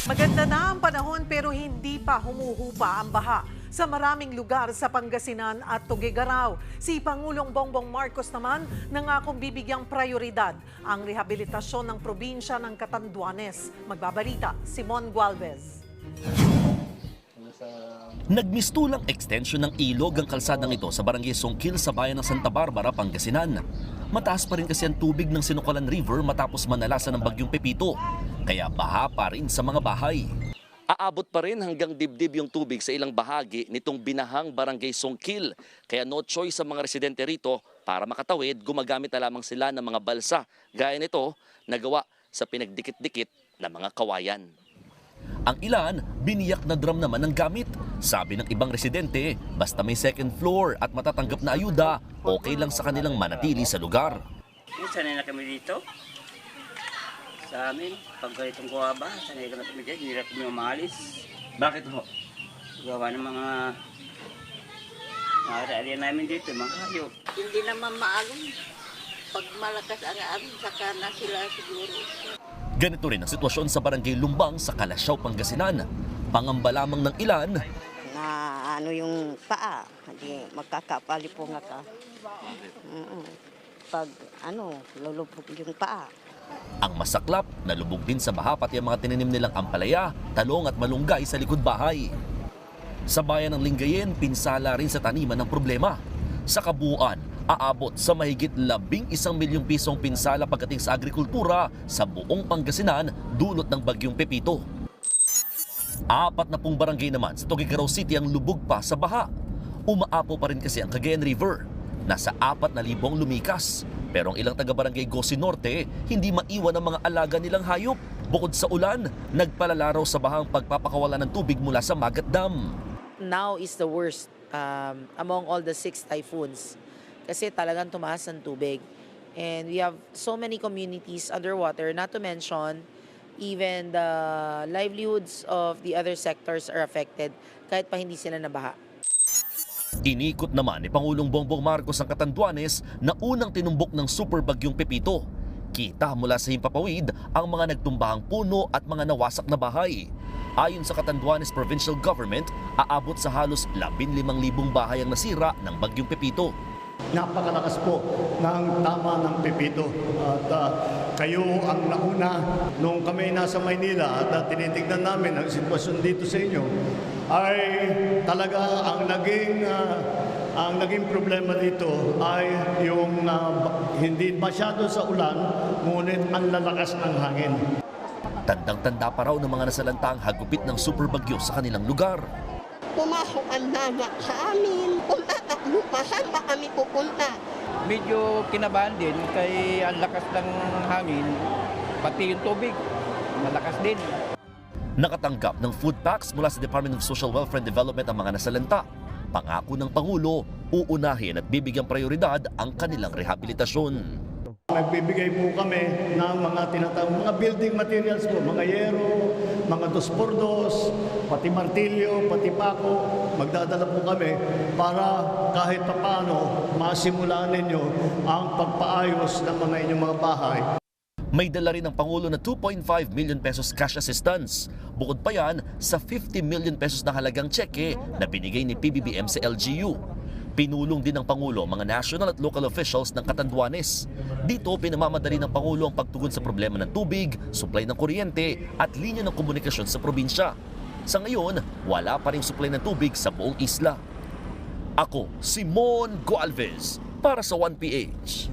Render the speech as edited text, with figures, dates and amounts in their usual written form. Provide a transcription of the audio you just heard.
Maganda na ang panahon pero hindi pa humuhupa ang baha sa maraming lugar sa Pangasinan at Tuguegarao. Si Pangulong Bongbong Marcos naman nangakong bibigyang prioridad ang rehabilitasyon ng probinsya ng Catanduanes. Magbabalita, Simon Gualvez. Nagmistulang extension ng ilog ang kalsadang ito sa barangay Songkil sa bayan ng Santa Barbara, Pangasinan. Mataas pa rin kasi ang tubig ng Sinukalan River matapos manalasa ng bagyong Pepito, kaya baha pa rin sa mga bahay. Aabot pa rin hanggang dibdib yung tubig sa ilang bahagi nitong binahang barangay Songkil, kaya no choice sa mga residente rito para makatawid, gumagamit na lamang sila ng mga balsa. Gaya nito, nagawa sa pinagdikit-dikit na mga kawayan. Ang ilan, biniyak na drum naman ang gamit. Sabi ng ibang residente, basta may second floor at matatanggap na ayuda, okay lang sa kanilang manatili sa lugar. Sanay na kami dito. Sa amin, pag ganitong kuwaba, sanay na kami dito, hindi na kami umalis. Bakit ho? Gawa ng mga area namin dito, mga hayop. Hindi naman maalong. Pag malakas ang amin, saka na sila siguro. Ganito rin ang sitwasyon sa barangay Lumbang sa Kalasyaw, Pangasinan. Pangamba lamang ng ilan, Na ano yung paa, hindi magkakapalipong ka. Pag lulubog yung paa. ang masaklap, nalubog din sa baha pati ang mga tinanim nilang ampalaya, talong at malunggay sa likod bahay. Sa bayan ng Lingayen, pinsala rin sa taniman ng problema. Sa kabuuan, aabot sa mahigit 11 milyong pisong pinsala pagdating sa agrikultura sa buong Pangasinan dulot ng bagyong Pepito. 40 barangay naman sa Tuguegarao City ang lubog pa sa baha. Umaapo pa rin kasi ang Cagayan River. Nasa 4,000 lumikas. Pero ang ilang taga-barangay Gosi Norte, hindi maiwan ang mga alaga nilang hayop. Bukod sa ulan, nagpalalaraw sa bahang pagpapakawala ng tubig mula sa Magat Dam. Now is the worst among all the 6 typhoons. Kasi talagang tumaas ang tubig. And we have so many communities underwater, not to mention even the livelihoods of the other sectors are affected kahit pa hindi sila nabaha. Inikot naman ni Pangulong Bongbong Marcos ang Catanduanes na unang tinumbok ng super bagyong Pepito. Kita mula sa himpapawid ang mga nagtumbahang puno at mga nawasak na bahay. Ayon sa Catanduanes Provincial Government, aabot sa halos 15,000 bahay ang nasira ng bagyong Pepito. Napakalakas po ng tama ng Pepito at kayo ang nauna nung kami nasa Maynila at tinitignan namin ang sitwasyon dito sa inyo ay talaga ang naging problema dito ay yung hindi masyado sa ulan ngunit ang lalakas ng hangin. Tandang-tanda pa raw ng mga nasalanta ang hagupit ng super bagyo sa kanilang lugar. Pumasok ang dagat sa amin. Saan ba kami pupunta? Medyo kinabahan din kay ang lakas ng hangin, pati yung tubig, malakas din. Nakatanggap ng food packs mula sa Department of Social Welfare and Development ang mga nasalanta. Pangako ng Pangulo, uunahin at bibigyang prioridad ang kanilang rehabilitasyon. Nagbibigay po kami ng mga mga building materials po, mga yero, mga 2x2, pati martilyo, pati pako. Magdadala po kami para kahit paano masimulan ninyo ang pagpaayos ng mga inyong mga bahay. May dala rin ng Pangulo na 2.5 million pesos cash assistance. Bukod pa yan sa 50 million pesos na halagang tseke na binigay ni PBBM sa LGU. Pinulong din ng Pangulo mga national at local officials ng Catanduanes. Dito pinamamadali ng Pangulo ang pagtugon sa problema ng tubig, supply ng kuryente at linya ng komunikasyon sa probinsya. Sa ngayon, wala pa ring supply ng tubig sa buong isla. Ako, Simon Gualvez, para sa 1PH.